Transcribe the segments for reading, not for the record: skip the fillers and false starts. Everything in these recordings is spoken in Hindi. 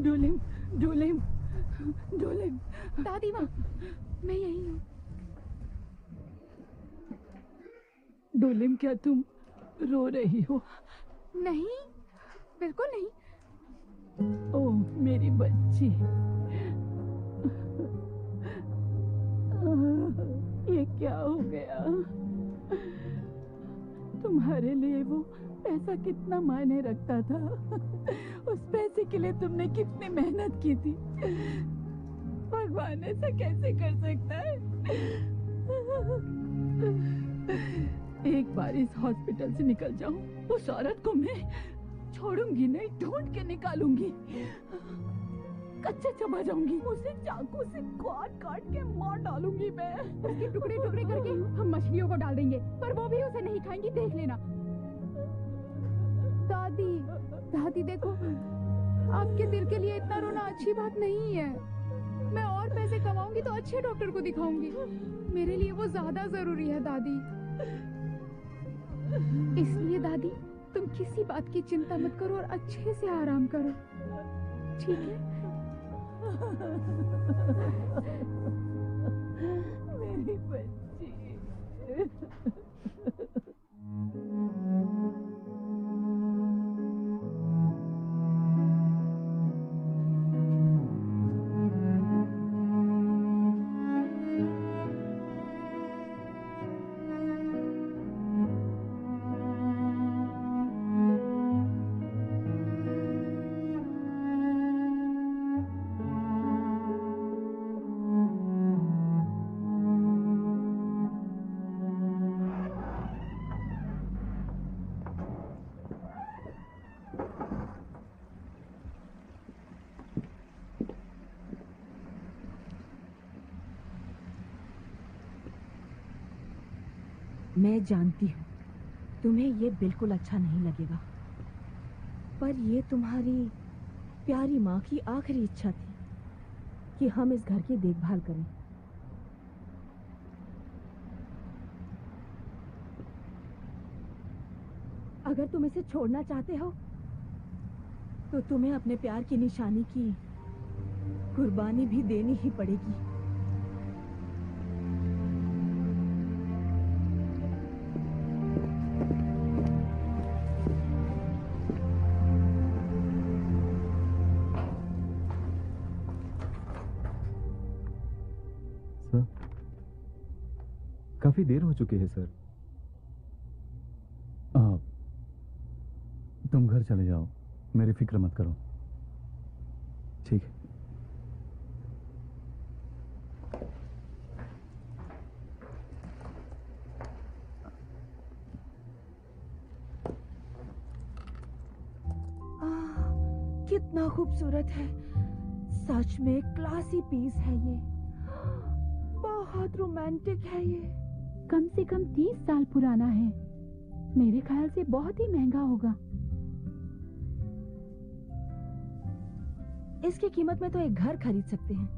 डोलिम, डोलिम, डोलिम। दादी माँ, मैं यही हूँ। डोलिम, क्या तुम रो रही हो? नहीं, बिल्कुल नहीं। ओह मेरी बच्ची, ये क्या हो गया? तुम्हारे लिए वो पैसा कितना मायने रखता था। उस पैसे के लिए तुमने कितनी मेहनत की थी। भगवान ऐसा कैसे कर सकता है? एक बार इस हॉस्पिटल से निकल जाऊं, उस औरत को मैं छोड़ूंगी नहीं, ढूंढ के निकालूंगी, कच्चा चबा जाऊंगी, उसे चाकू से काट काट के मार डालूंगी मैं। उसके टुकड़े टुकड़े करके हम मछलियों को डाल देंगे, पर वो भी उसे नहीं खाएंगी, देख लेना। दादी, दादी देखो, आपके दिल के लिए इतना रोना अच्छी बात नहीं है। मैं और पैसे कमाऊंगी तो अच्छे डॉक्टर को दिखाऊंगी। मेरे लिए वो ज्यादा जरूरी है दादी। इसलिए दादी, तुम किसी बात की चिंता मत करो और अच्छे से आराम करो, ठीक है? मेरी बच्ची। मैं जानती हूँ तुम्हें ये बिल्कुल अच्छा नहीं लगेगा, पर ये तुम्हारी प्यारी माँ की आखिरी इच्छा थी कि हम इस घर की देखभाल करें। अगर तुम इसे छोड़ना चाहते हो तो तुम्हें अपने प्यार की निशानी की कुर्बानी भी देनी ही पड़ेगी। सर, काफी देर हो चुकी है सर। तुम घर चले जाओ, मेरी फिक्र मत करो, ठीक है? कितना खूबसूरत है, सच में क्लासी पीस है ये, बहुत रोमांटिक है ये। कम से कम 30 साल पुराना है, मेरे ख्याल से बहुत ही महंगा होगा। इसकी कीमत में तो एक घर खरीद सकते हैं।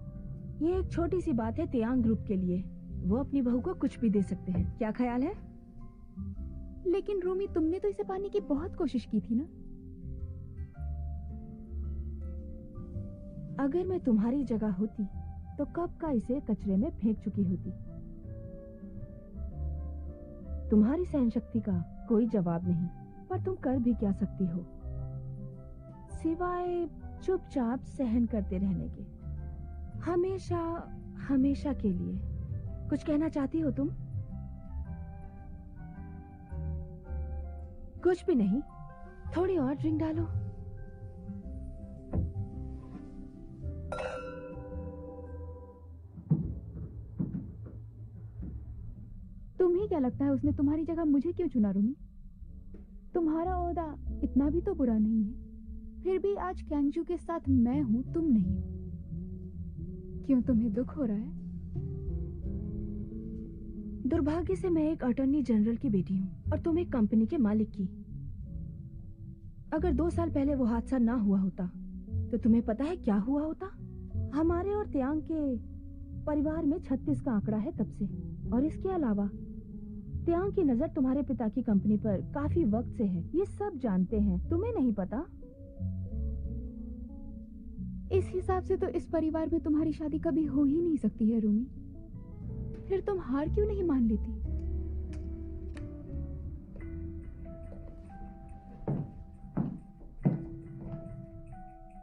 ये एक छोटी सी बात है तियांग ग्रुप के लिए, वो अपनी बहू को कुछ भी दे सकते हैं। क्या ख्याल है? लेकिन रूमी, तुमने तो इसे पाने की बहुत कोशिश की थी ना? अगर मैं तुम्हारी जगह होती तो कब का इसे कचरे में फेंक चुकी होती। तुम्हारी सहनशक्ति का कोई जवाब नहीं, पर तुम कर भी क्या सकती हो सिवाय चुपचाप सहन करते रहने के, हमेशा हमेशा के लिए। कुछ कहना चाहती हो तुम? कुछ भी नहीं, थोड़ी और ड्रिंक डालो। तुम्हें क्या लगता है उसने तुम्हारी जगह मुझे क्यों चुना रूमी? तुम्हारा ओहदा इतना भी तो बुरा नहीं है, फिर भी आज कैंगजू के साथ मैं हूं, तुम नहीं हो। क्यों, तुम्हें दुख हो रहा है? दुर्भाग्य से मैं एक अटॉर्नी जनरल की बेटी हूँ और तुम एक कंपनी के मालिक की। अगर 2 साल पहले वो हादसा ना हुआ होता तो तुम्हें पता है क्या हुआ होता? हमारे और तियांग के परिवार में 36 का आंकड़ा है तब से, और इसके अलावा तियांग की नजर तुम्हारे पिता की कंपनी पर काफी वक्त से है। ये सब जानते हैं, तुम्हें नहीं पता? इस हिसाब से तो इस परिवार में तुम्हारी शादी कभी हो ही नहीं सकती है रूमी। फिर तुम हार क्यों नहीं मान लेती?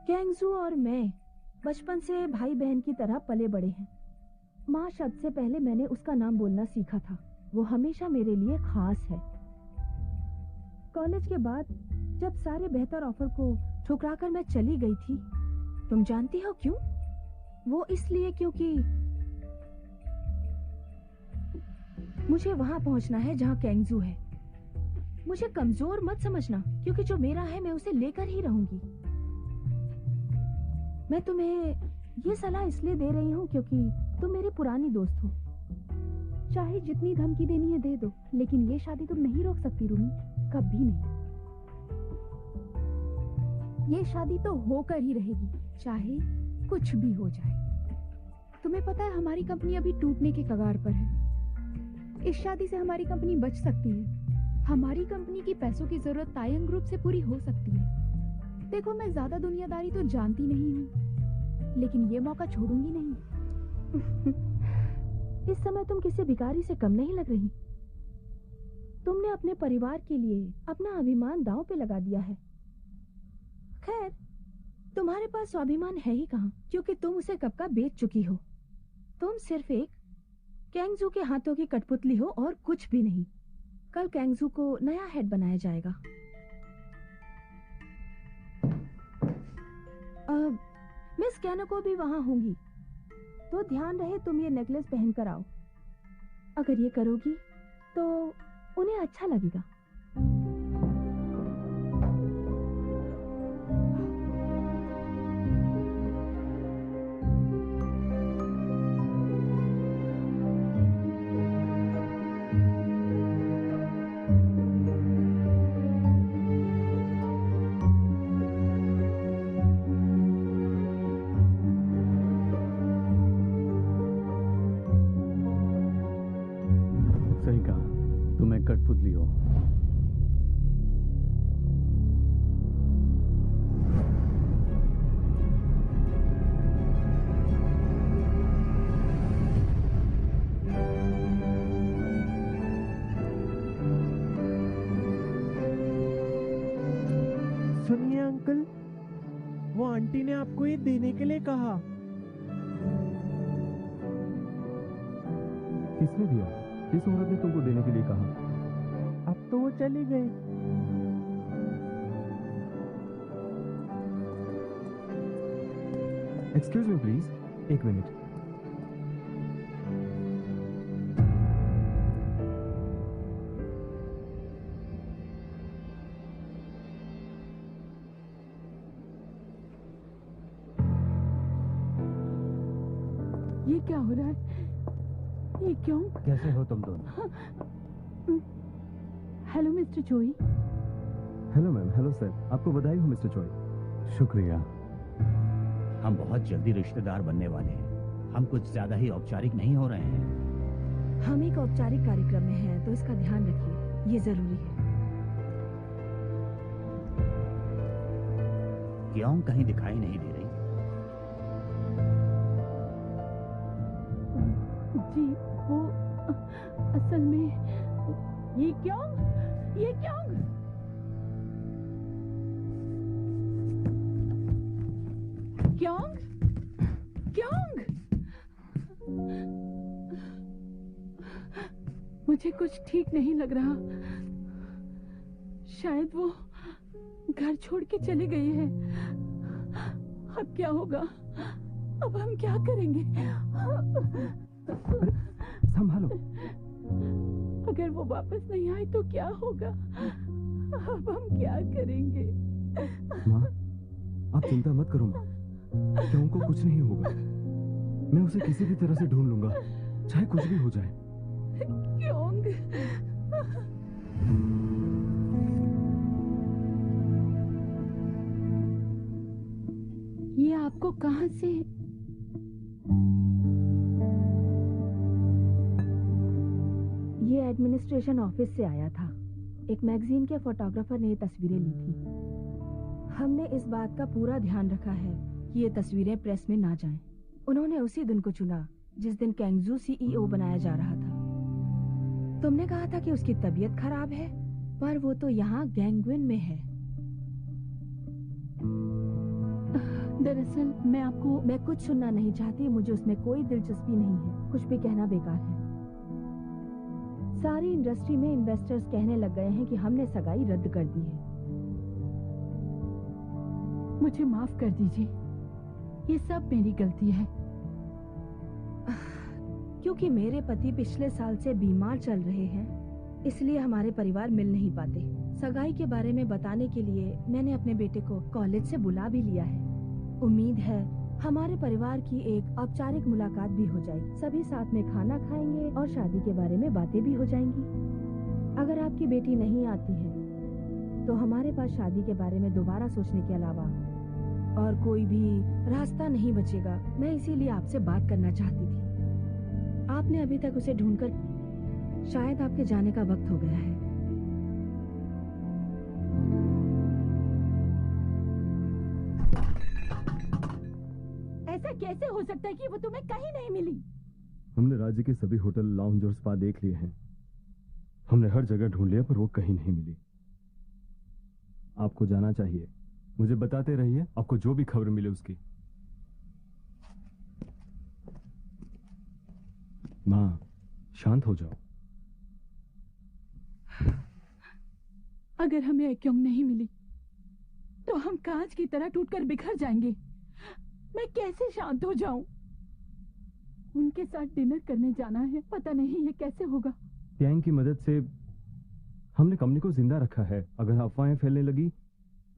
कैंगजू और मैं बचपन से भाई बहन की तरह पले बड़े हैं। माँ शब्द से पहले मैंने उसका नाम बोलना सीखा था। वो हमेशा मेरे लिए खास है। कॉलेज के बाद जब सारे बेहतर ऑफर को ठुकराकर मैं चली गई थी, तुम जानती हो क्यों? वो इसलिए क्योंकि मुझे वहां पहुंचना है जहां कैंगजू है। मुझे कमजोर मत समझना, क्योंकि जो मेरा है मैं उसे लेकर ही रहूंगी। मैं तुम्हें ये सलाह इसलिए दे रही हूँ क्योंकि तुम मेरी पुरानी दोस्त हो। चाहे जितनी धमकी देनी है दे दो, लेकिन ये शादी तुम नहीं रोक सकती रूमी, कभी नहीं। ये शादी तो होकर ही रहेगी, चाहे कुछ भी हो जाए। तुम्हें पता है हमारी कंपनी अभी टूटने के कगार पर है। इस शादी से हमारी कंपनी बच सकती है। हमारी कंपनी की पैसों की जरूरत तायंग ग्रुप से पूरी हो सकती है। देखो, मैं ज्यादा दुनियादारी तो जानती नहीं हूँ, लेकिन ये मौका छोड़ूंगी नहीं। इस समय तुम किसी भिखारी से कम नहीं लग रही। तुमने अपने परिवार के लिए अपना अभिमान दांव पे लगा दिया है। खैर, तुम्हारे पास स्वाभिमान है ही कहाँ, क्योंकि तुम उसे कब का बेच चुकी हो। तुम सिर्फ एक कैंगजू के हाथों की कठपुतली हो और कुछ भी नहीं। कल कैंगजू को नया हेड बनाया जाएगा। मिस कैनको भी वहां होंगी, तो ध्यान रहे तुम ये नेकलेस पहन कर आओ। अगर ये करोगी तो उन्हें अच्छा लगेगा। सही कहा, तुम एक कठपुतली हो। सुनिए अंकल, वो आंटी ने आपको ये देने के लिए कहा। किसने दिया? किस औरत ने तुमको देने के लिए कहा? अब तो वो चली गई। एक्सक्यूज मी प्लीज, एक मिनट। ये क्या हो रहा है? ये क्यों? कैसे हो तुम दोनों? Hello mister Choi. Hello ma'am. Hello sir. आपको बधाई हो मिस्टर चोई। शुक्रिया। हम बहुत जल्दी रिश्तेदार बनने वाले हैं। हम कुछ ज्यादा ही औपचारिक नहीं हो रहे हैं। हम एक औपचारिक कार्यक्रम में हैं, तो इसका ध्यान रखिए, ये जरूरी है। क्यों कहीं दिखाई नहीं दे रही? जी वो असल में ये क्यों? मुझे कुछ ठीक नहीं लग रहा। शायद वो घर छोड़ के चली गई है। अब क्या होगा? अब हम क्या करेंगे? संभालो। अगर वो वापस नहीं आई तो क्या होगा? अब हम क्या करेंगे? माँ, आप चिंता मत करो माँ, क्यों को कुछ नहीं होगा। मैं उसे किसी भी तरह से ढूंढ लूंगा, चाहे कुछ भी हो जाए। क्यों? ये आपको कहां से? ये एडमिनिस्ट्रेशन ऑफिस से आया था। एक मैगजीन के फोटोग्राफर ने ये तस्वीरें ली थी। हमने इस बात का पूरा ध्यान रखा है कि ये तस्वीरें प्रेस में ना जाएं। उन्होंने उसी दिन को चुना जिस दिन कैंगजू सीईओ बनाया जा रहा था। तुमने कहा था कि उसकी तबीयत खराब है, पर वो तो यहाँ गैंगविन में है। दरअसल मैं कुछ सुनना नहीं चाहती, मुझे उसमें कोई दिलचस्पी नहीं है। कुछ भी कहना बेकार है। सारी इंडस्ट्री में इन्वेस्टर्स कहने लग गए हैं कि हमने सगाई रद्द कर दी है। मुझे माफ कर दीजिए, ये सब मेरी गलती है। क्योंकि मेरे पति पिछले साल से बीमार चल रहे हैं, इसलिए हमारे परिवार मिल नहीं पाते। सगाई के बारे में बताने के लिए मैंने अपने बेटे को कॉलेज से बुला भी लिया है। उम्मीद है हमारे परिवार की एक औपचारिक मुलाकात भी हो जाएगी। सभी साथ में खाना खाएंगे और शादी के बारे में बातें भी हो जाएंगी। अगर आपकी बेटी नहीं आती है तो हमारे पास शादी के बारे में दोबारा सोचने के अलावा और कोई भी रास्ता नहीं बचेगा। मैं इसीलिए आपसे बात करना चाहती थी। आपने अभी तक उसे ढूंढकर, शायद आपके जाने का वक्त हो गया है। ऐसा कैसे हो सकता है कि वो तुम्हें कहीं नहीं मिली? हमने राज्य के सभी होटल, लाउंज और स्पा देख लिए हैं। हमने हर जगह ढूंढ लिया पर वो कहीं नहीं मिली। आपको जाना चाहिए। मुझे बताते रहिए, आपको जो भी खबर मिले उसकी। माँ, शांत हो जाओ। अगर हमें एक्योंग नहीं मिली तो हम कांच की तरह टूटकर बिखर जाएंगे। मैं कैसे शांत हो जाऊं? उनके साथ डिनर करने जाना है, पता नहीं ये कैसे होगा। टैंक की मदद से हमने कंपनी को जिंदा रखा है। अगर अफवाहें फैलने लगी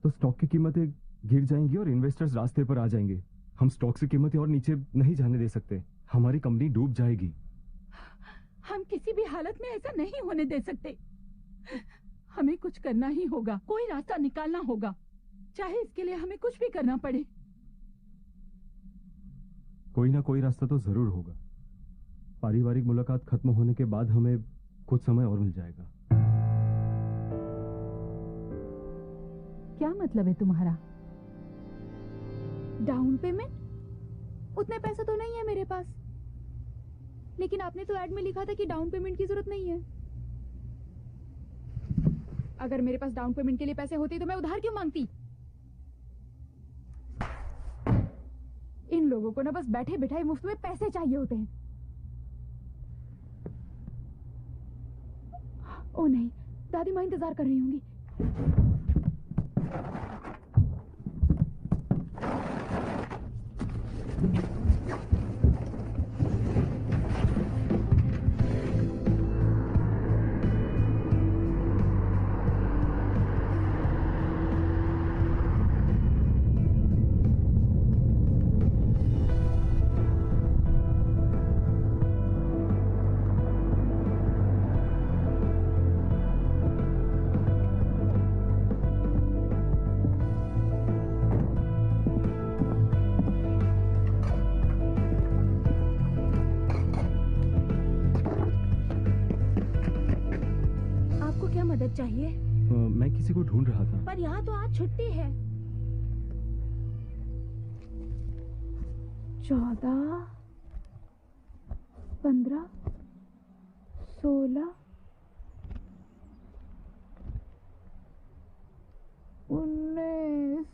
तो स्टॉक की कीमतें गिर जाएंगी और इन्वेस्टर्स रास्ते पर आ जाएंगे। हम स्टॉक की कीमतें और नीचे नहीं जाने दे सकते। हमारी कंपनी डूब जाएगी। हम किसी भी हालत में ऐसा नहीं होने दे सकते। हमें कुछ करना ही होगा, कोई रास्ता निकालना होगा, चाहे इसके लिए हमें कुछ भी करना पड़े। कोई ना कोई रास्ता तो जरूर होगा। पारिवारिक मुलाकात खत्म होने के बाद हमें कुछ समय और मिल जाएगा। क्या मतलब है तुम्हारा? Down payment? उतने पैसे तो नहीं है मेरे पास। लेकिन आपने तो ऐड में लिखा था कि डाउन पेमेंट की जरूरत नहीं है। अगर मेरे पास डाउन पेमेंट के लिए पैसे होते तो मैं उधार क्यों मांगती? इन लोगों को ना बस बैठे बिठाए मुफ्त में पैसे चाहिए होते हैं। ओ नहीं, दादी माँ इंतजार कर रही होंगी। चाहिए? मैं किसी को ढूंढ रहा था। पर यहाँ तो आज छुट्टी है। 14, 15, 16, 19।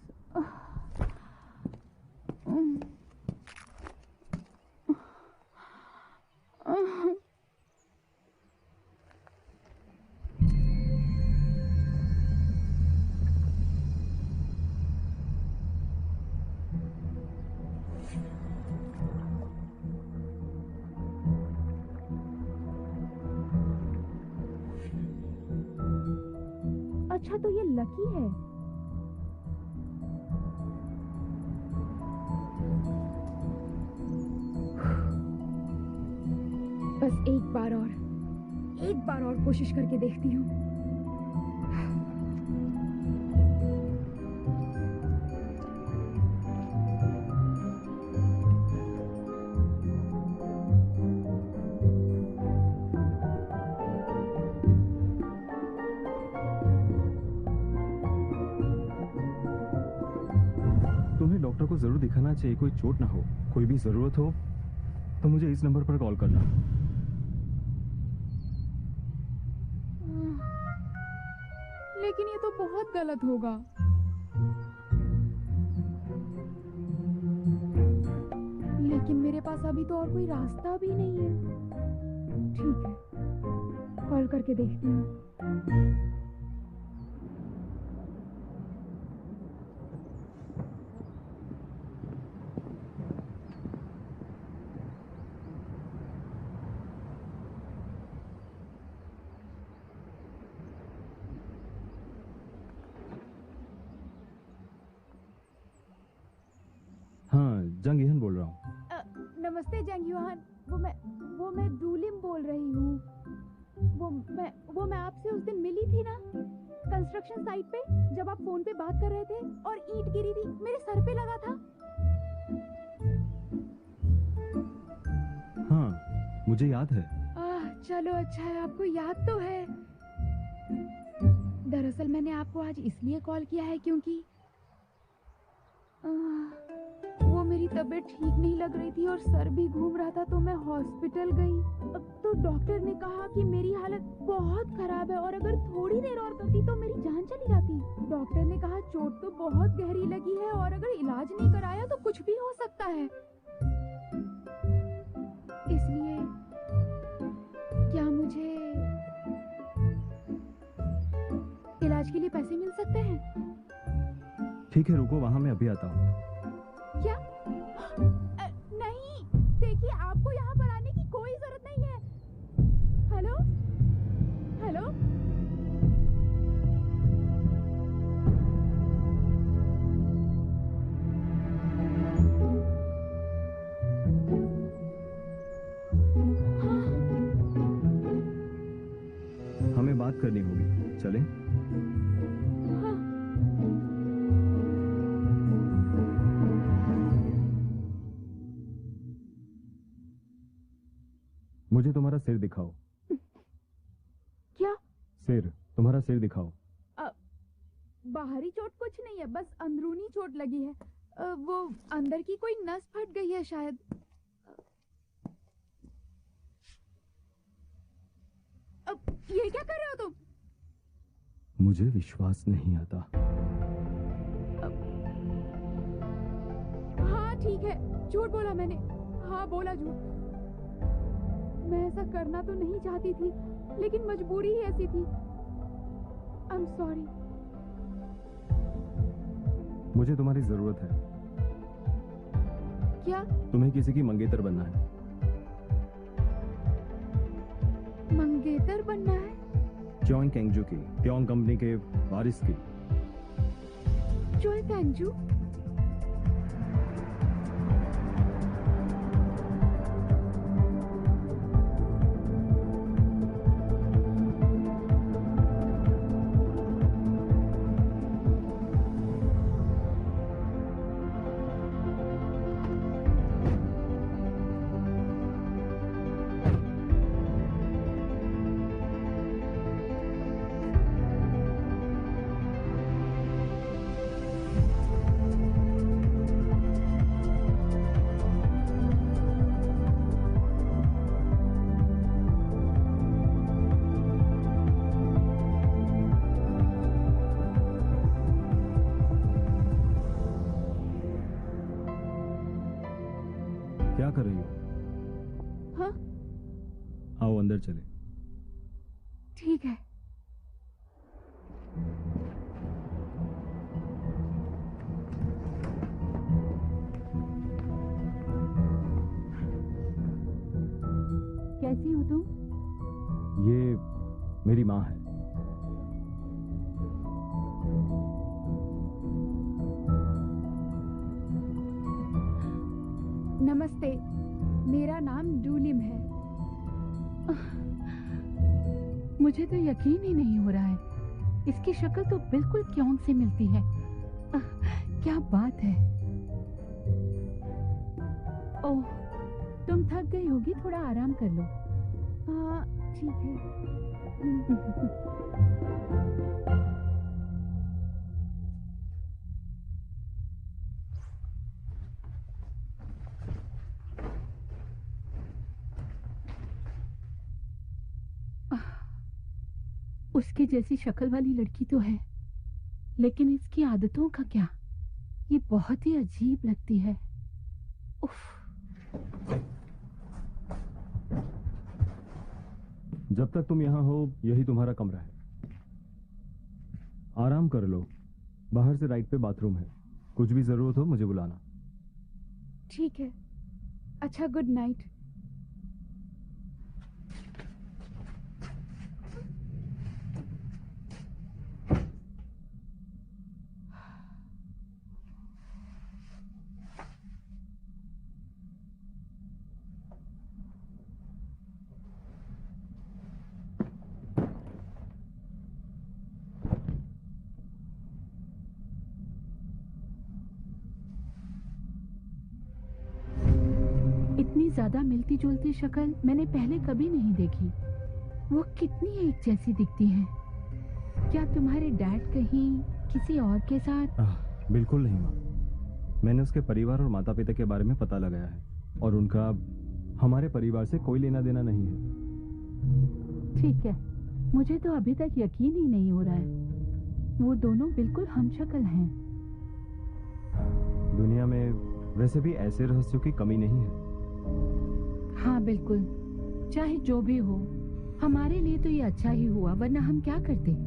अच्छा, तो ये लकी है। बस एक बार और कोशिश करके देखती हूँ। तुम तुम्हें डॉक्टर को जरूर दिखाना चाहिए, कोई चोट ना हो। कोई भी जरूरत हो तो मुझे इस नंबर पर कॉल करना। लेकिन ये तो बहुत गलत होगा। लेकिन मेरे पास अभी तो और कोई रास्ता भी नहीं है। ठीक है, कॉल करके देखती हूँ। हाँ, जंग यहन बोल रहा हूँ। नमस्ते जंगयुहान, वो मैं डूलिम बोल रही हूँ। वो मैं आपसे उस दिन मिली थी ना, कंस्ट्रक्शन साइट पे, जब आप फोन पे बात कर रहे थे और ईंट गिरी थी, मेरे सर पे लगा था। हाँ, मुझे याद है। चलो अच्छा है, आपको याद तो है। दरअसल मैंने आपको आज इसलिए कॉल किया है क्योंकि वो मेरी तबीयत ठीक नहीं लग रही थी और सर भी घूम रहा था, तो मैं हॉस्पिटल गई। तो डॉक्टर ने कहा कि मेरी हालत बहुत खराब है और अगर थोड़ी देर और करती तो मेरी जान चली जाती। डॉक्टर ने कहा चोट तो बहुत गहरी लगी है और अगर इलाज नहीं कराया तो कुछ भी हो सकता है। इसलिए क्या मुझे इलाज के लिए पैसे मिल सकते हैं? ठीक है, रुको, वहां मैं अभी आता हूँ। क्या? नहीं, देखिए आपको यहाँ पर आने की कोई जरूरत नहीं है। हेलो हेलो, हमें बात करनी होगी, चलें? मुझे तुम्हारा सिर दिखाओ। क्या? सिर, तुम्हारा सिर दिखाओ। बाहरी चोट कुछ नहीं है, बस अंदरूनी चोट लगी है। वो अंदर की कोई नस फट गई है शायद। ये क्या कर रहे हो तुम? मुझे विश्वास नहीं आता। हाँ ठीक है, झूठ बोला मैंने। हाँ बोला झूठ। मैं ऐसा करना तो नहीं चाहती थी, लेकिन मजबूरी ही ऐसी थी। I am sorry. मुझे तुम्हारी जरूरत है। क्या? तुम्हें किसी की मंगेतर बनना है। मंगेतर बनना है? च्योंग कैंगजू की, त्योंग कंपनी के वारिस की। चोय कैंगजू? क्या कर रही हो? हाँ? आओ अंदर चले। ठीक है। कैसी हो तुम? ये मेरी माँ है। नमस्ते, मेरा नाम डूलिम है। मुझे तो यकीन ही नहीं हो रहा है, इसकी शक्ल तो बिल्कुल क्योंग से मिलती है। क्या बात है। ओह, तुम थक गई होगी, थोड़ा आराम कर लो। हाँ ठीक है। उसके जैसी शक्ल वाली लड़की तो है, लेकिन इसकी आदतों का क्या? ये बहुत ही अजीब लगती है। उफ। जब तक तुम यहाँ हो यही तुम्हारा कमरा है। आराम कर लो, बाहर से राइट पे बाथरूम है। कुछ भी जरूरत हो मुझे बुलाना। ठीक है। अच्छा, गुड नाइट। इतनी ज्यादा मिलती जुलती शक्ल मैंने पहले कभी नहीं देखी। वो कितनी एक जैसी दिखती हैं। क्या तुम्हारे डैड कहीं किसी और के साथ? बिल्कुल नहीं माँ। मैंने उसके परिवार और माता पिता के बारे में पता लगाया है और उनका हमारे परिवार से कोई लेना देना नहीं है। ठीक है, मुझे तो अभी तक यकीन ही नहीं हो रहा है। वो दोनों बिल्कुल हमशक्ल हैं। दुनिया में वैसे भी ऐसे रहस्यों की कमी नहीं है। हाँ बिल्कुल, चाहे जो भी हो, हमारे लिए तो ये अच्छा ही हुआ, वरना हम क्या करते।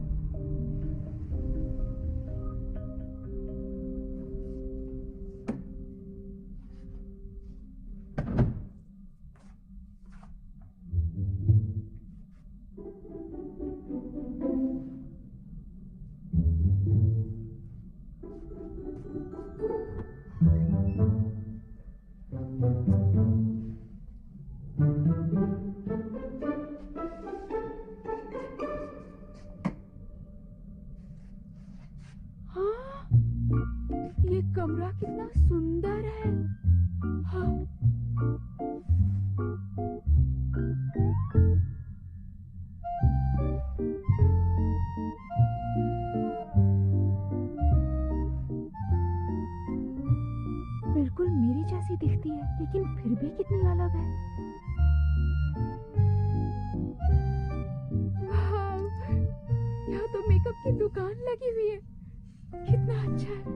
ये कमरा कितना सुंदर है। हाँ। बिल्कुल मेरी जैसी दिखती है, लेकिन फिर भी कितनी अलग है। वाव, यहाँ तो मेकअप की दुकान लगी हुई है। कितना अच्छा है।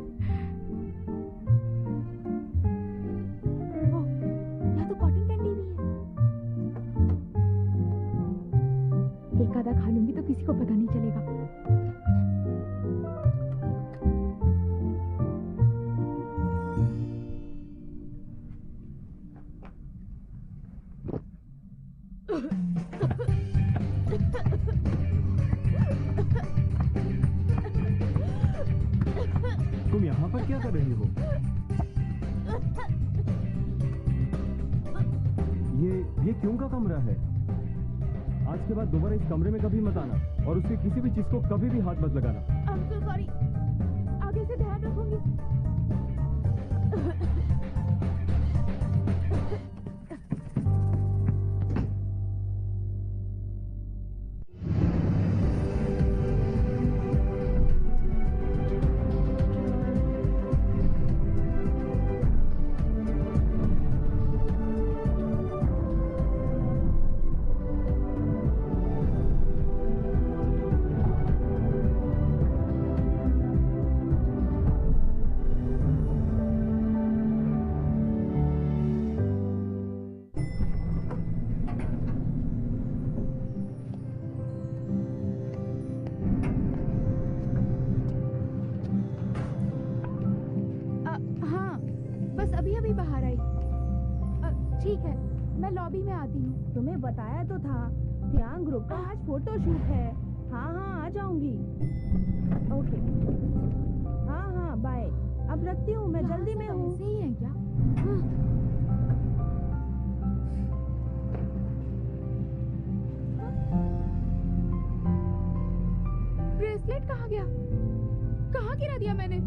ओह, यहाँ तो कॉटन कैंडी भी है। एक आधा खा लूंगी तो किसी को पता नहीं चलेगा। तुम यहाँ पर क्या कर रही हो? ये क्यों का कमरा है? आज के बाद दोबारा इस कमरे में कभी मत आना और उसकी किसी भी चीज को कभी भी हाथ मत लगाना। I'm so sorry। आगे से ध्यान रखूंगी। हाँ, बस अभी अभी बाहर आई। ठीक है, मैं लॉबी में आती हूँ। तुम्हें बताया तो था, ध्यान ग्रुप का आज फोटो शूट है। हाँ हाँ, आ जाऊंगी। ओके, हाँ हाँ, बाय। अब रखती हूँ, मैं जल्दी में हूँ। ऐसे ही है क्या? ब्रेसलेट कहाँ गया? कहाँ गिरा दिया मैंने?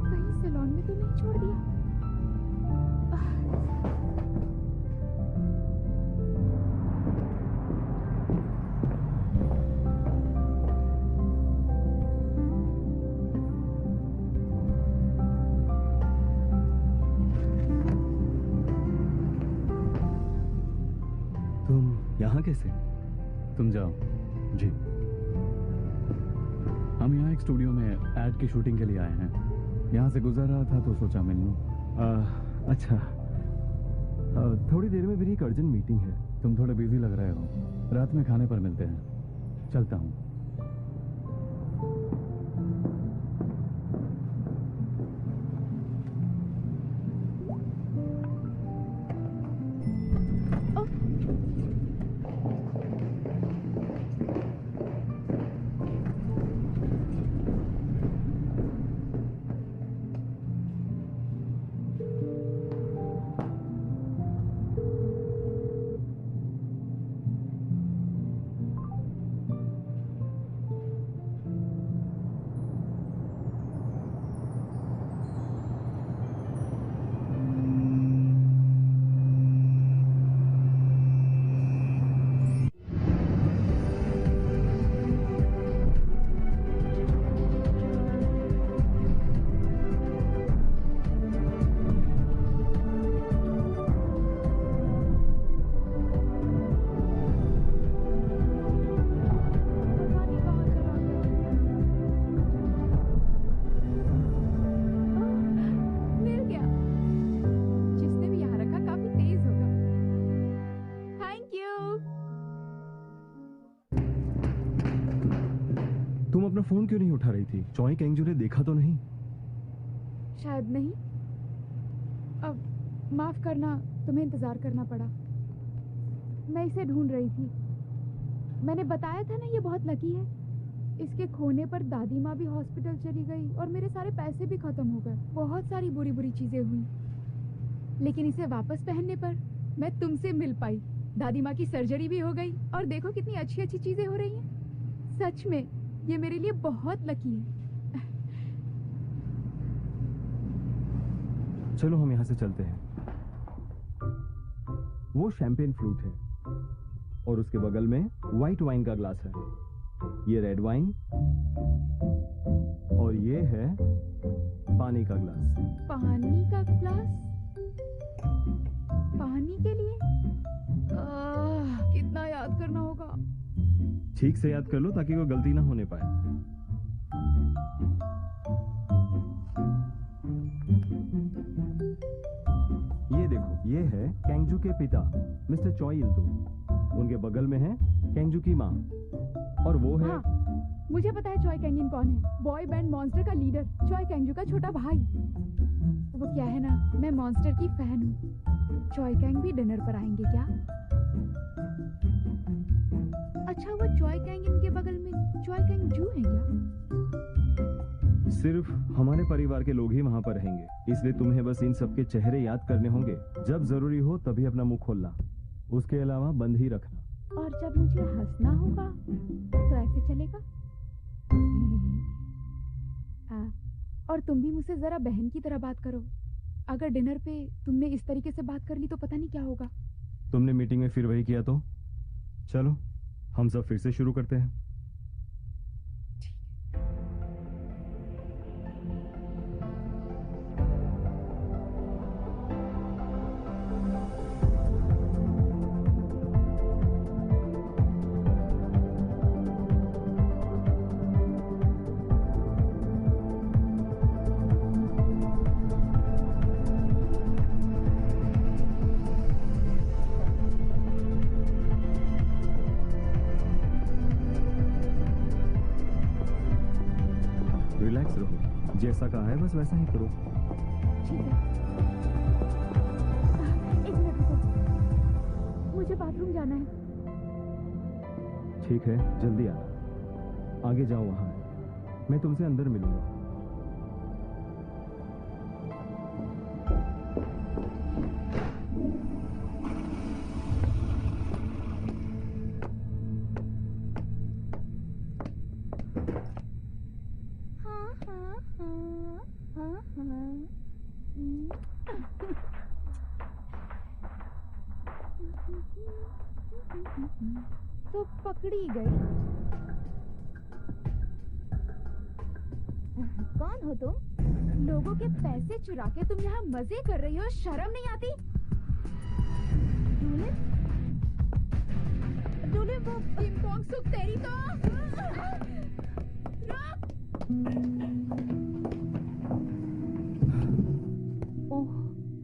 कहीं सैलून में तो नहीं छोड़ दिया? तुम यहाँ कैसे? तुम जाओ। हम यहाँ एक स्टूडियो में एड की शूटिंग के लिए आए हैं। यहाँ से गुजर रहा था तो सोचा मिल लूं। अच्छा, थोड़ी देर में मेरी एक अर्जेंट मीटिंग है। तुम थोड़े बिजी लग रहे हो, रात में खाने पर मिलते हैं। चलता हूँ। मिल गया। जिसने भी यहाँ रखा काफी तेज होगा। Thank you. तुम अपना फोन क्यों नहीं उठा रही थी? चॉय कैंगजू ने देखा तो नहीं? शायद नहीं। अब माफ करना, तुम्हें इंतजार करना पड़ा। मैं इसे ढूंढ रही थी। मैंने बताया था ना, ये बहुत लकी है। इसके खोने पर दादी माँ भी हॉस्पिटल चली गई और मेरे सारे पैसे भी खत्म हो गए। बहुत सारी बुरी बुरी चीजें हुई, लेकिन इसे वापस पहनने पर मैं तुमसे मिल पाई। दादी माँ की सर्जरी भी हो गई और देखो कितनी अच्छी अच्छी चीजें हो रही हैं। सच में ये मेरे लिए बहुत लकी है। चलो हम यहाँ से चलते हैं। वो शैंपेन फ्लूट है और उसके बगल में व्हाइट वाइन का ग्लास है। ये रेड वाइन और ये है पानी का ग्लास। पानी का ग्लास? पानी के लिए? कितना याद करना होगा। ठीक से याद कर लो ताकि कोई गलती ना होने पाए। ये देखो, ये है कैंगजू के पिता मिस्टर चॉय इल्दू। उनके बगल में है कैंगजू की माँ और वो है हाँ, मुझे पता है चॉय कैंगिन कौन है। बॉय बैंड मॉन्स्टर का लीडर, चॉय कैंगजू का छोटा भाई। वो क्या है ना, मैं मॉन्स्टर की फैन हूँ। चॉय कैंग भी डिनर पर आएंगे क्या? अच्छा, वो चॉय कैंगिन के बगल में चॉय कैंगजू है क्या? सिर्फ हमारे परिवार के लोग ही वहाँ पर रहेंगे, इसलिए तुम्हें बस इन सबके चेहरे याद करने होंगे। जब जरूरी हो तभी अपना मुंह खोलना, उसके अलावा बंद ही रखना। और जब मुझे हंसना होगा तो ऐसे चलेगा? और तुम भी मुझसे जरा बहन की तरह बात करो। अगर डिनर पे तुमने इस तरीके से बात कर ली तो पता नहीं क्या होगा। तुमने मीटिंग में फिर वही किया तो? चलो हम सब फिर से शुरू करते हैं। रिलैक्स रहो, जैसा कहा है बस वैसा ही करो। ठीक है। एक मिनट रुको, मुझे बाथरूम जाना है। ठीक है, जल्दी आना। आगे जाओ, वहां है। मैं तुमसे अंदर मिलूंगा। तो पकड़ी गई। कौन हो तुम? लोगों के पैसे चुरा के तुम यहाँ मजे कर रही हो, शर्म नहीं आती? डूले वो किम पोंग सुक तेरी तो। रुक! ओह,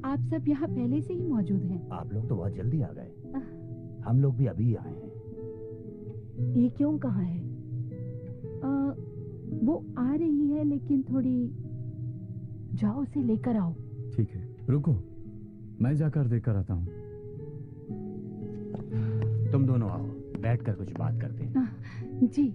आप सब यहाँ पहले से ही मौजूद हैं। आप लोग तो बहुत जल्दी आ गए। हम लोग भी अभी आए हैं। ये क्यों कहाँ है? वो आ रही है लेकिन थोड़ी, जाओ उसे लेकर आओ। ठीक है, रुको, मैं जाकर देखकर आता हूँ। तुम दोनों आओ, बैठकर कुछ बात करते हैं। जी।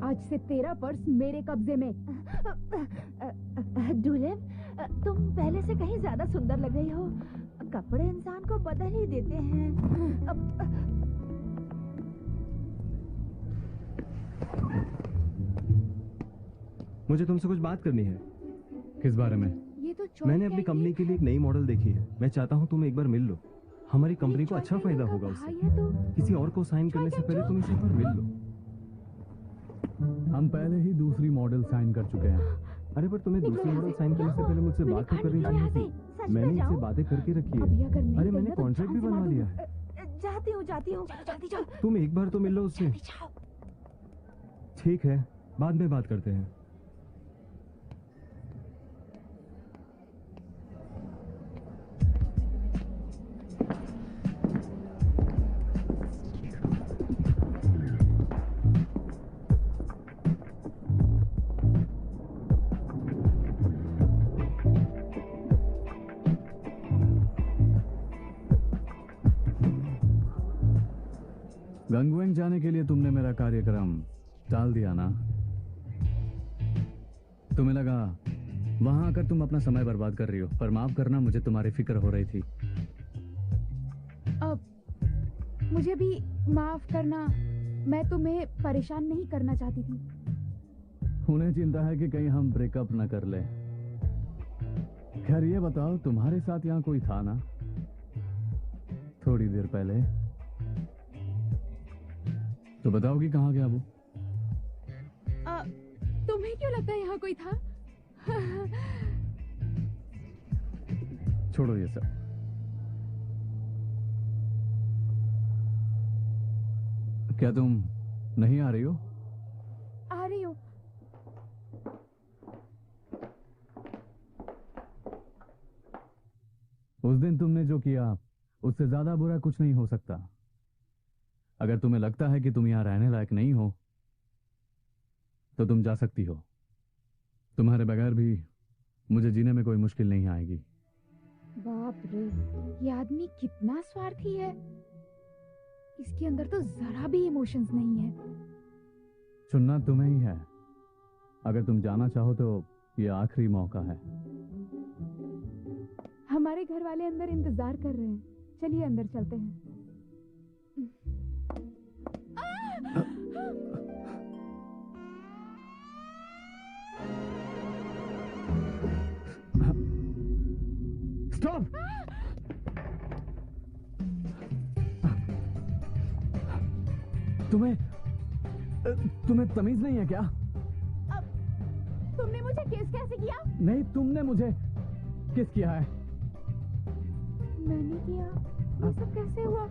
आज से तेरा पर्स मेरे कब्जे में। डुलेव, तुम पहले से कहीं ज्यादा सुंदर लग रही हो। कपड़े इंसान को बदल ही देते हैं। मुझे तुमसे कुछ बात करनी है। किस बारे में? ये तो मैंने अपनी कंपनी के लिए एक नई मॉडल देखी है। मैं चाहता हूँ तुम एक बार मिल लो। हमारी कंपनी को अच्छा फायदा होगा उससे। किसी और को साइन करने से पहले तुम इसे एक बार मिल लो। हम पहले ही दूसरी मॉडल साइन कर चुके हैं। अरे पर तुम्हें दूसरी मॉडल साइन करने से पहले मुझसे बात तो करनी चाहिए थी। मैंने इससे बातें करके रखी है। अरे मैंने कॉन्ट्रैक्ट भी बनवा लिया है। जाती हूँ। जल्दी जाओ। तुम एक बार तो मिल लो उससे। ठीक है, बाद में बात करते हैं। गंगवेंग जाने के लिए तुमने मेरा कार्यक्रम टाल दिया ना? तुम्हें लगा वहां आकर तुम अपना समय बर्बाद कर रही हो, पर माफ करना, मुझे तुम्हारी फिक्र हो रही थी। अब मुझे भी माफ करना, मैं तुम्हें परेशान नहीं करना चाहती थी। उन्हें चिंता है कि कहीं हम ब्रेकअप न कर ले। खैर ये बताओ, तुम्हारे साथ यहाँ कोई था ना थोड़ी देर पहले? तो बताओगी कहाँ गया वो? तुम्हें क्यों लगता है यहाँ कोई था? छोड़ो ये सब। क्या तुम नहीं आ रही हो? आ रही हूँ। उस दिन तुमने जो किया उससे ज्यादा बुरा कुछ नहीं हो सकता। अगर तुम्हें लगता है कि तुम यहां रहने लायक नहीं हो तो तुम जा सकती हो। तुम्हारे बगैर भी मुझे जीने में कोई मुश्किल नहीं आएगी। बाप रे, ये आदमी कितना स्वार्थी है। इसके अंदर तो जरा भी इमोशंस नहीं है। चुनना तुम्हें ही है। अगर तुम जाना चाहो तो ये आखिरी मौका है। हमारे घर वाले अंदर इंतजार कर रहे हैं। चलिए अंदर चलते हैं। स्टॉप! तुम्हें तमीज नहीं है क्या? तुमने मुझे किस कैसे किया? नहीं, तुमने मुझे किस किया है? मैंने किया? ये सब कैसे हुआ?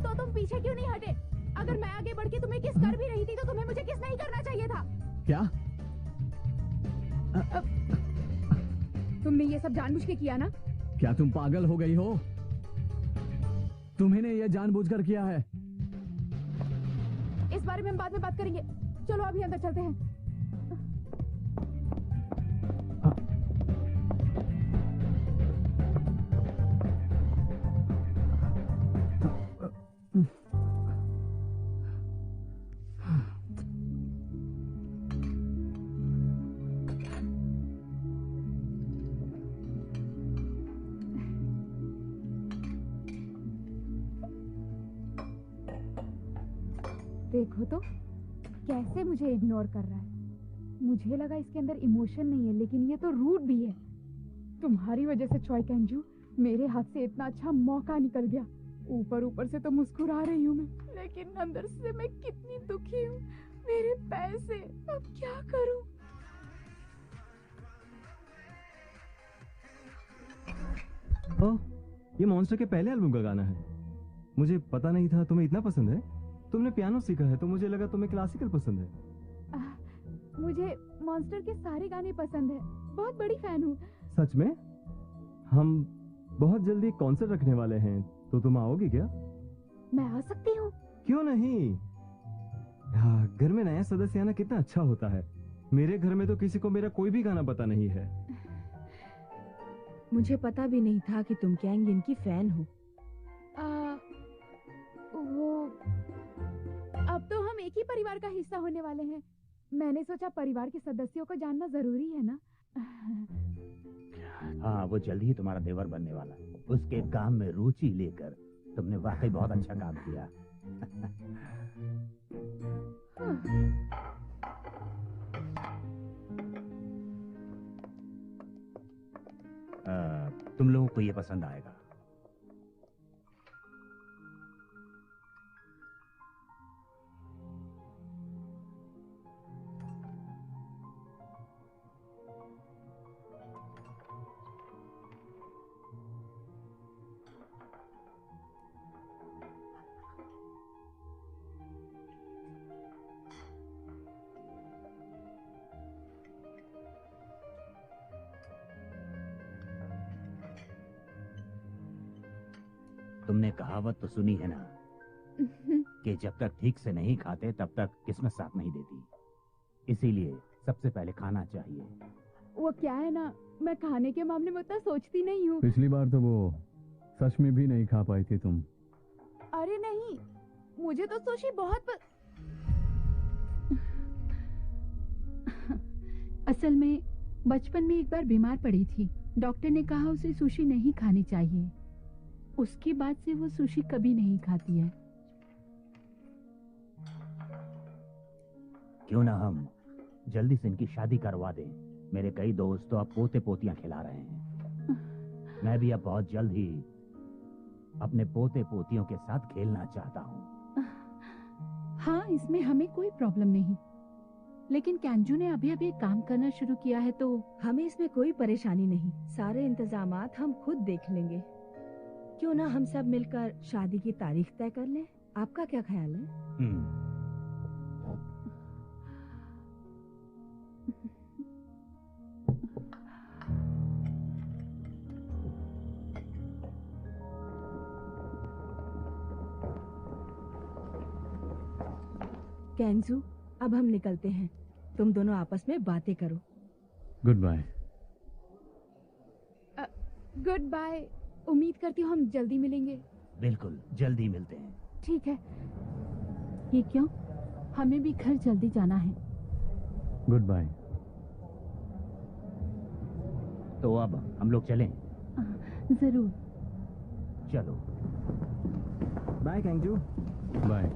तो तुम पीछे क्यों नहीं हटे? अगर मैं आगे बढ़ के तुम्हें किस कर भी रही थी तो तुम्हें मुझे किस नहीं करना चाहिए था। क्या? तुमने ये सब जानबूझ के किया ना? क्या तुम पागल हो गई हो? तुम्ही ने यह जानबूझकर किया है। इस बारे में हम बाद में बात करेंगे। चलो अभी अंदर चलते हैं। देखो तो कैसे मुझे इग्नोर कर रहा है। मुझे लगा इसके अंदर इमोशन नहीं है, लेकिन ये तो रूड भी है। तुम्हारी वजह से चॉय कैंजू, मेरे हाथ से इतना अच्छा मौका निकल गया। ऊपर ऊपर से तो मुस्कुरा रही हूँ मैं, लेकिन अंदर से मैं कितनी दुखी हूँ। मेरे पैसे, अब क्या करूँ? ओह, ये मॉन्स्टर के पहले एल्बम का गाना है। मुझे पता नहीं था तुम्हें इतना पसंद है। तुमने पियानो सीखा है तो मुझे लगा तुम्हें क्लासिकल पसंद है। मुझे मॉन्स्टर के सारे गाने पसंद है, बहुत बड़ी फैन हूँ। सच में? हम बहुत जल्दी कॉन्सर्ट रखने वाले हैं, तो तुम आओगी क्या? मैं आ सकती हूँ? क्यों नहीं? हाँ, घर में नया सदस्य आना कितना अच्छा होता है। मेरे घर में तो किसी को मेरा कोई भी गाना पता नहीं है। मुझे पता भी नहीं था कि तुम कैंग इनकी फैन हो। वो अब तो हम एक ही परिवार का हिस्सा होने वाले हैं। मैंने सोचा परिवार के सदस्यों को जानना जरूरी है ना। हाँ, वो जल्दी ही तुम्हारा देवर बनने वाला है। उसके काम में रुचि लेकर तुमने वाकई बहुत अच्छा काम किया। तुम लोगों को ये पसंद आएगा। तुमने कहावत तो सुनी है ना कि जब तक ठीक से नहीं खाते तब तक किस्मत साथ नहीं देती। इसीलिए सबसे पहले खाना चाहिए। वो क्या है ना, मैं खाने के मामले में उतना सोचती नहीं हूँ। पिछली बार तो वो सच में भी नहीं खा पाई थी तुम। अरे नहीं, मुझे तो सुशी बहुत असल में बचपन में एक बार बीमार पड़ी थी। डॉक्टर ने कहा उसे सुशी नहीं खानी चाहिए। उसके बाद से वो सुशी कभी नहीं खाती है। क्यों ना हम जल्दी से इनकी शादी करवा दें। मेरे कई दोस्त तो अब पोते पोतियां खिला रहे हैं। मैं भी अब बहुत जल्द ही अपने पोते पोतियों के साथ खेलना चाहता हूँ। हाँ, इसमें हमें कोई प्रॉब्लम नहीं, लेकिन कैंजू ने अभी अभी काम करना शुरू किया है तो हमें इसमें कोई परेशानी नहीं। सारे इंतजामात हम खुद देख लेंगे। क्यों ना हम सब मिलकर शादी की तारीख तय कर लें? आपका क्या ख्याल है? कैंजू, अब हम निकलते हैं। तुम दोनों आपस में बातें करो। Good bye. Good bye. उम्मीद करती हूँ हम जल्दी मिलेंगे। बिल्कुल, जल्दी मिलते हैं। ठीक है। ये क्यों? हमें भी घर जल्दी जाना है। Good bye. तो अब हम लोग चलें? जरूर। चलो। बाय कैंजू। बाय।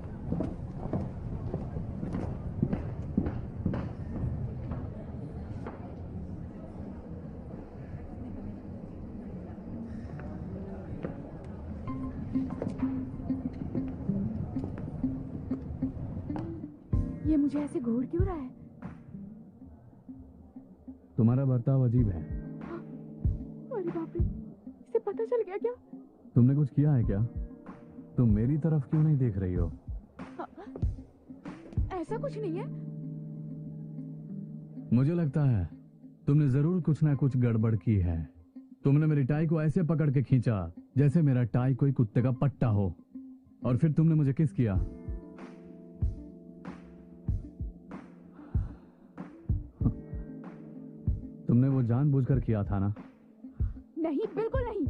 ये मुझे ऐसे घूर क्यों रहा है? तुम्हारा बर्ताव अजीब है। अरे बाप रे, इसे पता चल गया क्या? तुमने कुछ किया है क्या? तुम मेरी तरफ क्यों नहीं देख रही हो? ऐसा कुछ नहीं है। मुझे लगता है तुमने जरूर कुछ ना कुछ गड़बड़ की है। तुमने मेरी टाई को ऐसे पकड़ के खींचा जैसे मेरा टाई कोई कुत्ते का पट्टा हो, और फिर तुमने मुझे किस किया। तुमने वो जानबूझकर किया था ना? नहीं, बिल्कुल नहीं।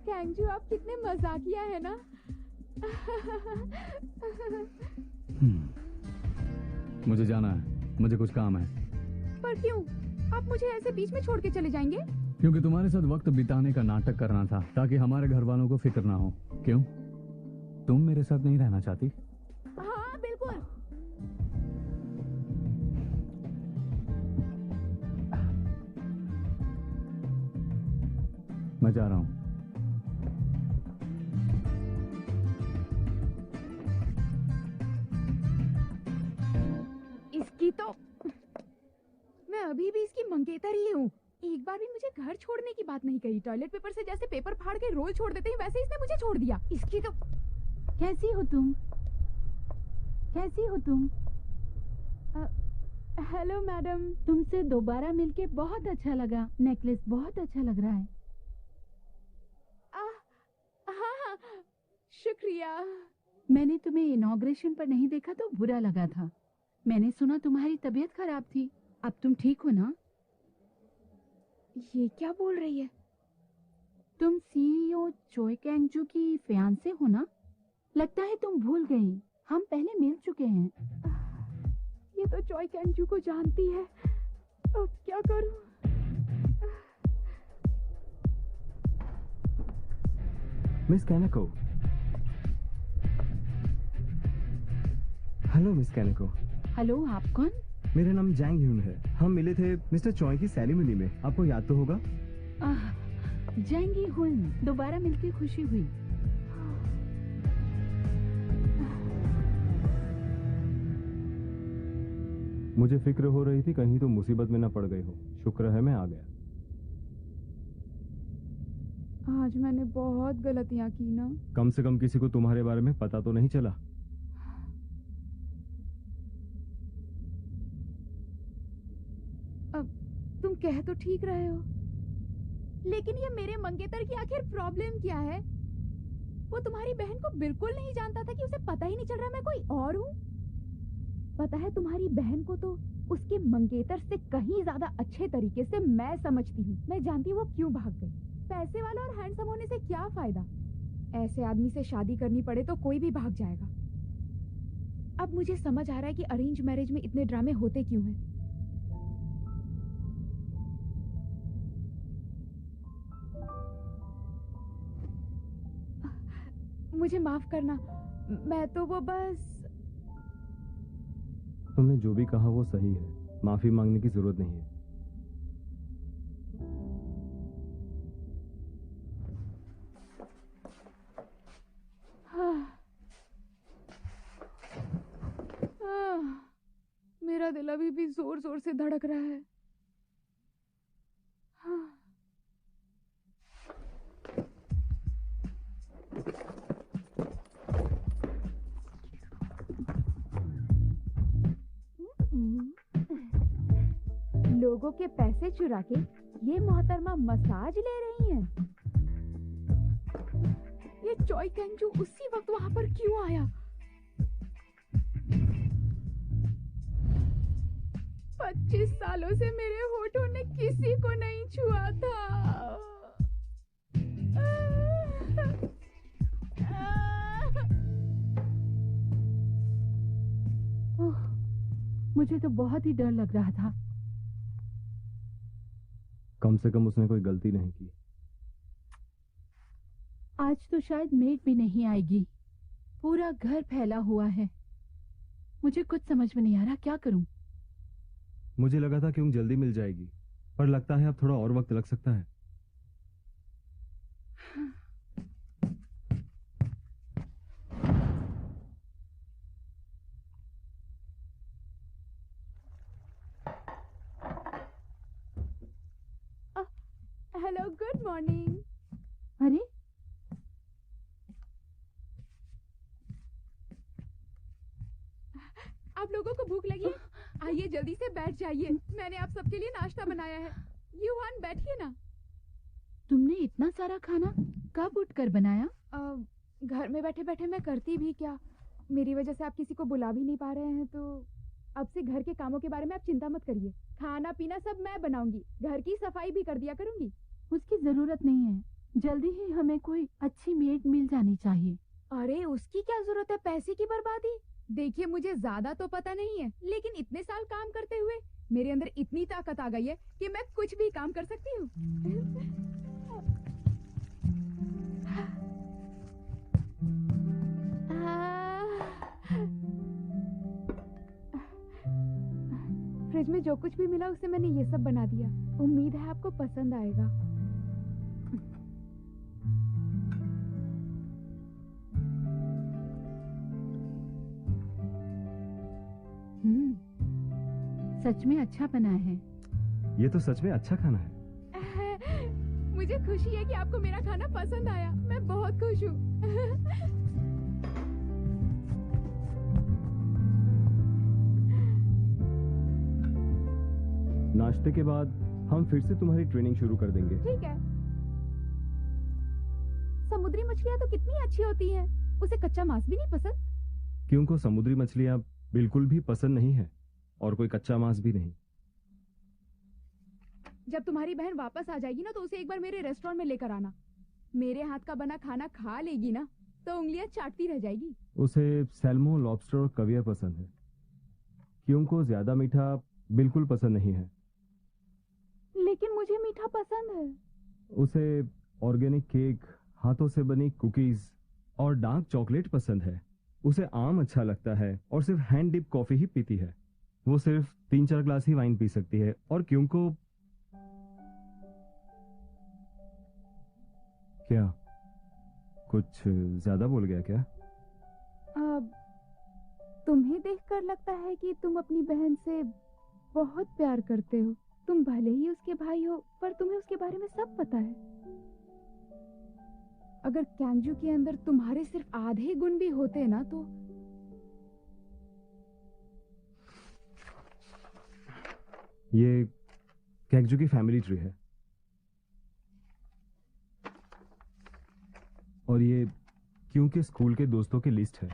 कैंजू, आप कितने मजाकिया है ना। मुझे जाना है, मुझे कुछ काम है। पर क्यों? आप मुझे ऐसे बीच में छोड़ के चले जाएंगे? क्योंकि तुम्हारे साथ वक्त बिताने का नाटक करना था ताकि हमारे घर वालों को फिक्र ना हो। क्यों? तुम मेरे साथ नहीं रहना चाहती? हाँ बिल्कुल। मैं जा रहा हूँ। इसकी तो मैं अभी भी इसकी मंगेतर ही हूँ। एक बार भी मुझे घर छोड़ने की बात नहीं कही। टॉयलेट पेपर से जैसे पेपर फाड़ के रोल छोड़ देते हैं वैसे इसने मुझे छोड़ दिया। इसकी तो। कैसी हो तुम? कैसी हो तुम? हेलो मैडम, तुमसे दोबारा मिलके बहुत अच्छा लगा। नेकलेस बहुत अच्छा लग रहा है। हाँ हाँ, शुक्रिया। मैंने तुम्हें इनॉग्रेशन पर नहीं देखा तो बुरा लगा था। मैंने सुना तुम्हारी तबीयत खराब थी। अब तुम ठीक हो ना? ये क्या बोल रही है? तुम सीईओ चोय कैंगजू की फियांसे हो ना? लगता है तुम भूल गई, हम पहले मिल चुके हैं। ये तो चोय कैंगजू को जानती है। अब क्या करूं? Miss Kaneko. Hello Miss Kaneko. Hello, आप कौन? मेरा नाम जैंग ह्यून है। हम मिले थे मिस्टर चॉय की सेरेमनी में, आपको याद तो होगा। जैंगी हुन, दोबारा मिलकर खुशी हुई। मुझे फिक्र हो रही थी कहीं तो मुसीबत में ना पड़ गई हो। शुक्र है मैं आ गया। आज मैंने बहुत गलतियां की ना। कम से कम किसी को तुम्हारे बारे में पता तो नहीं चला। तुम कह तो ठीक रहे हो, लेकिन ये मेरे मंगेतर की आखिर प्रॉब्लम क्या है? वो तुम्हारी बहन को बिल्कुल नहीं जानता था कि उसे पता ही नहीं चल रहा मैं कोई और हूँ। पता है, तुम्हारी बहन को तो उसके मंगेतर से कहीं ज्यादा अच्छे तरीके से मैं समझती हूँ। मैं जानती हूँ वो क्यों भाग गई। पैसे वाला और हैंडसम होने से क्या फायदा? ऐसे आदमी से शादी करनी पड़े तो कोई भी भाग जाएगा। अब मुझे समझ आ रहा है कि अरेंज मैरिज में इतने ड्रामे होते क्यों हैं। मुझे माफ करना, मैं तो वो बस। तुमने जो भी कहा वो सही है, माफी मांगने की जरूरत नहीं है। मेरा दिल अभी भी जोर जोर से धड़क रहा है। लोगों के पैसे चुरा के ये मोहतरमा मसाज ले रही हैं। ये चोय कैंगजू उसी वक्त वहां पर क्यों आया? 25 सालों से मेरे होठों ने किसी को नहीं छुआ था। मुझे तो बहुत ही डर लग रहा था। कम से कम उसने कोई गलती नहीं की। आज तो शायद मेड भी नहीं आएगी। पूरा घर फैला हुआ है। मुझे कुछ समझ में नहीं आ रहा, क्या करूं? मुझे लगा था कि उन जल्दी मिल जाएगी, पर लगता है अब थोड़ा और वक्त लग सकता है। Hello, good morning. अरे, आप लोगों को भूख लगी है? आइए जल्दी से बैठ जाइए। मैंने आप सबके लिए नाश्ता बनाया है। यूहान, बैठिए ना। तुमने इतना सारा खाना कब उठकर बनाया? घर में बैठे बैठे मैं करती भी क्या। मेरी वजह से आप किसी को बुला भी नहीं पा रहे हैं, तो अब से घर के कामों के बारे में आप चिंता मत करिए। खाना पीना सब मैं बनाऊंगी, घर की सफाई भी कर दिया करूंगी। उसकी जरूरत नहीं है, जल्दी ही हमें कोई अच्छी मेड मिल जानी चाहिए। अरे उसकी क्या जरूरत है, पैसे की बर्बादी। देखिए, मुझे ज्यादा तो पता नहीं है, लेकिन इतने साल काम करते हुए मेरे अंदर इतनी ताकत आ गई है कि मैं कुछ भी काम कर सकती हूँ। में जो कुछ भी मिला उसे मैंने ये सब बना दिया। उम्मीद है आपको पसंद आएगा। सच में अच्छा बना है। ये तो सच में अच्छा खाना है। मुझे खुशी है कि आपको मेरा खाना पसंद आया। मैं बहुत खुश हूँ। नाश्ते के बाद हम फिर से तुम्हारी ट्रेनिंग शुरू कर देंगे। ठीक है। समुद्री मछलियाँ तो कितनी अच्छी होती हैं। उसे कच्चा मांस भी नहीं पसंद। क्यों को समुद्री मछलियाँ बिल्कुल भी पसंद नहीं है और कोई कच्चा मांस भी नहीं। जब तुम्हारी बहन वापस आ जाएगी ना तो उसे एक बार मेरे रेस्टोरेंट में लेकर आना। मेरे हाथ का बना खाना खा लेगी ना तो उंगलियां चाटती रह जाएगी। उसे सैल्मो, लॉबस्टर और कवियर पसंद है। क्यों को ज्यादा मीठा बिल्कुल पसंद नहीं है। लेकिन मुझे मीठा पसंद है। उसे ऑर्गेनिक केक, हाथों से बनी कुकीज और डार्क चॉकलेट पसंद है। उसे आम अच्छा लगता है और सिर्फ हैंड डिप कॉफी ही पीती है। वो सिर्फ 3-4 ग्लास ही वाइन पी सकती है। और क्यों को क्या कुछ ज्यादा बोल गया क्या? अब तुम्हें देखकर लगता है कि तुम अपनी बहन से बहुत प्यार करते हो। तुम भले ही उसके भाई हो पर तुम्हें उसके बारे में सब पता है। अगर कैंजू के अंदर तुम्हारे सिर्फ आधे गुण भी होते ना तो ये कैंजू की फैमिली ट्री है और ये क्यों के स्कूल के दोस्तों की लिस्ट है।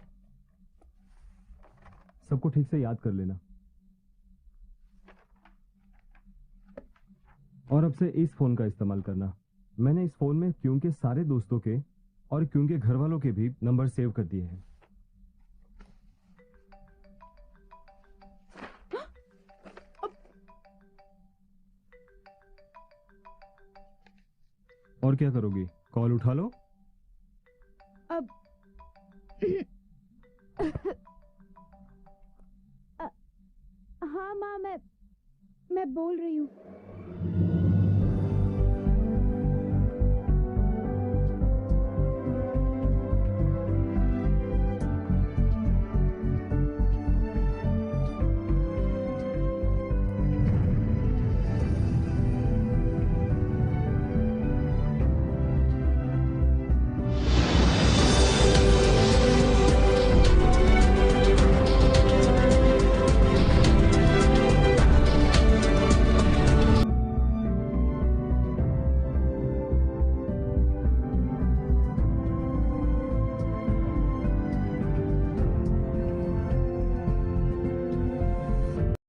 सबको ठीक से याद कर लेना। और अब से इस फोन का इस्तेमाल करना। मैंने इस फोन में क्यों के सारे दोस्तों के और क्यों के घर वालों के भी नंबर सेव कर दिए हैं। और क्या करोगी? कॉल उठा लो। अब हाँ माँ, मैं बोल रही हूँ।